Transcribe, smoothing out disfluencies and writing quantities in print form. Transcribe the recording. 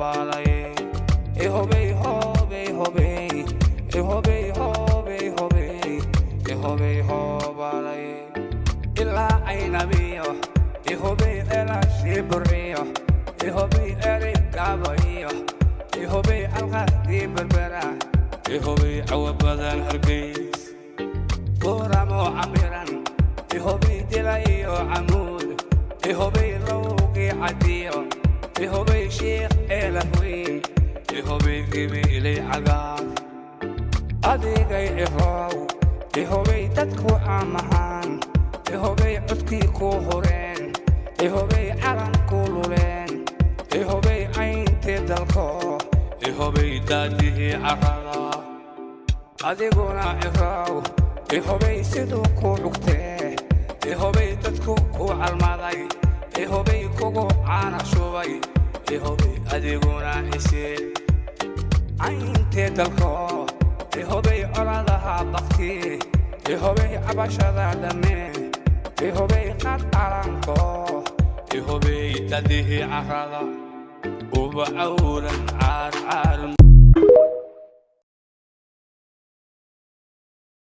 hobalay ihobey hobey hobey ihobey hobey hobey ihobey hobalay ila aynabiyo ihobey ela shibriyo ihobey eri gabayo ihobey alqadi berbera ihobey awabadan hargeys buramo amiran ihobey dilayo amud ihobey lowqi adiyo ihobey sheekh elahweyn ihobey gibili cagaar adigay ihow ihobey dadku amahan ihobey codkii ku horeen ihobey calan ku luleen ihobey cayntii dalko ihobey daadihii carada adiguna ihow ihobey siduu ku cugtee ihobey dadku ku calmaday ihobey kugu caana shubay ihobey adiguna isii cayntii dalko ihobey coladaha bakti ihobey cabashada dhammee ihobey qad calanko ihobey dadihii carada uba cawlan caar